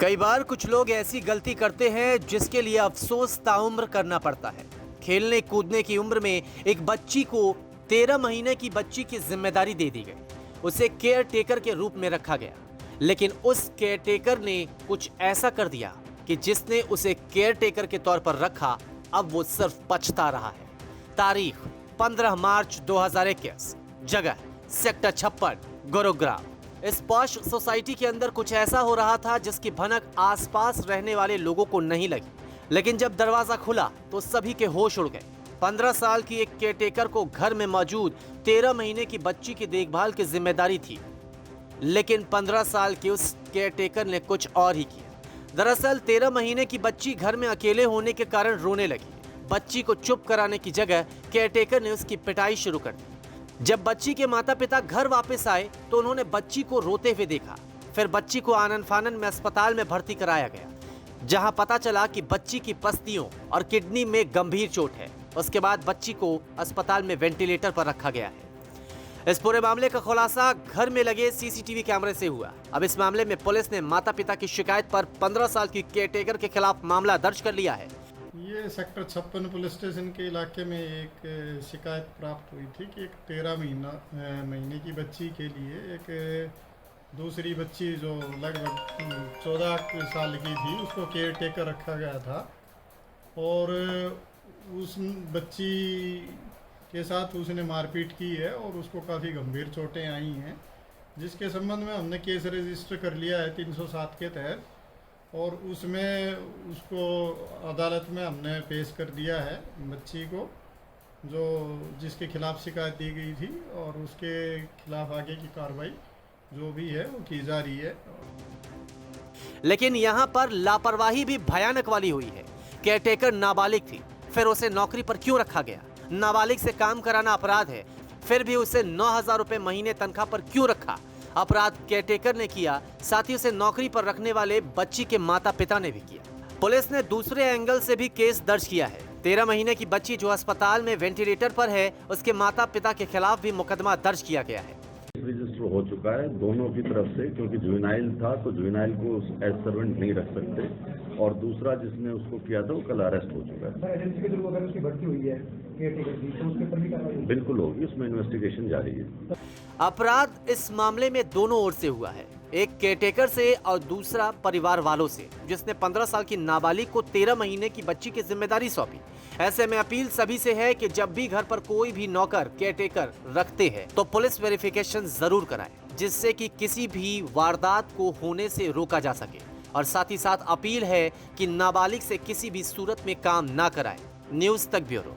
कई बार कुछ लोग ऐसी गलती करते हैं जिसके लिए अफसोस ताउम्र करना पड़ता है। खेलने कूदने की उम्र में एक बच्ची को 13 महीने की बच्ची की जिम्मेदारी दे दी गई। उसे केयर टेकर के रूप में रखा गया, लेकिन उस केयर टेकर ने कुछ ऐसा कर दिया कि जिसने उसे केयर टेकर के तौर पर रखा, अब वो सिर्फ पछता रहा है। तारीख 15 मार्च 2021, जगह सेक्टर 56, गुरुग्राम। इस पॉश सोसाइटी के अंदर कुछ ऐसा हो रहा था जिसकी भनक आसपास रहने वाले लोगों को नहीं लगी, लेकिन जब दरवाजा खुला तो सभी के होश उड़ गए। 15 साल की एक केयरटेकर को घर में मौजूद 13 महीने की बच्ची की देखभाल की जिम्मेदारी थी, लेकिन 15 साल के उस केयरटेकर ने कुछ और ही किया। दरअसल 13 महीने की बच्ची घर में अकेले होने के कारण रोने लगी। बच्ची को चुप कराने की जगह केयरटेकर ने उसकी पिटाई शुरू कर दी। जब बच्ची के माता पिता घर वापस आए तो उन्होंने बच्ची को रोते हुए देखा। फिर बच्ची को आनन फानन में अस्पताल में भर्ती कराया गया, जहां पता चला कि बच्ची की पस्तियों और किडनी में गंभीर चोट है। उसके बाद बच्ची को अस्पताल में वेंटिलेटर पर रखा गया है। इस पूरे मामले का खुलासा घर में लगे सीसीटीवी कैमरे से हुआ। अब इस मामले में पुलिस ने माता पिता की शिकायत पर 15 साल की केयरटेकर के खिलाफ मामला दर्ज कर लिया है। ये सेक्टर 56 पुलिस स्टेशन के इलाके में एक शिकायत प्राप्त हुई थी कि एक 13 महीने की बच्ची के लिए एक दूसरी बच्ची जो लगभग 14 साल की थी, उसको केयर टेकर रखा गया था और उस बच्ची के साथ उसने मारपीट की है और उसको काफ़ी गंभीर चोटें आई हैं, जिसके संबंध में हमने केस रजिस्टर कर लिया है 307 के तहत और उसमें उसको अदालत में हमने पेश कर दिया है बच्ची को, जो जिसके खिलाफ शिकायत दी गई थी, और उसके खिलाफ आगे की कार्रवाई जो भी है वो की जा रही है। लेकिन यहाँ पर लापरवाही भी भयानक वाली हुई है। केयरटेकर नाबालिग थी, फिर उसे नौकरी पर क्यों रखा गया? नाबालिग से काम कराना अपराध है, फिर भी उसे 9,000 रुपए महीने तनख्वाह पर क्यों रखा? अपराध केयरटेकर ने किया, साथ ही उसे नौकरी पर रखने वाले बच्ची के माता पिता ने भी किया। पुलिस ने दूसरे एंगल से भी केस दर्ज किया है। 13 महीने की बच्ची जो अस्पताल में वेंटिलेटर पर है, उसके माता पिता के खिलाफ भी मुकदमा दर्ज किया गया है। रजिस्टर हो चुका है दोनों की तरफ से, क्योंकि जुवेनाइल था तो जुवेनाइल को एज सर्वेंट नहीं रख सकते, और दूसरा जिसने उसको किया था वो कल अरेस्ट हो चुका है। एजेंसी के थ्रू अगर उसकी भर्ती हुई है तो उसके ऊपर भी कार्रवाई बिल्कुल होगी, उसमें इन्वेस्टिगेशन जारी है। अपराध इस मामले में दोनों ओर से हुआ है, एक केयरटेकर से और दूसरा परिवार वालों से, जिसने 15 साल की नाबालिग को 13 महीने की बच्ची की जिम्मेदारी सौंपी। ऐसे में अपील सभी से है कि जब भी घर पर कोई भी नौकर केयरटेकर रखते हैं तो पुलिस वेरिफिकेशन जरूर कराएं, जिससे कि किसी भी वारदात को होने से रोका जा सके। और साथ ही साथ अपील है कि नाबालिग से किसी भी सूरत में काम ना कराएं। न्यूज़ तक ब्यूरो।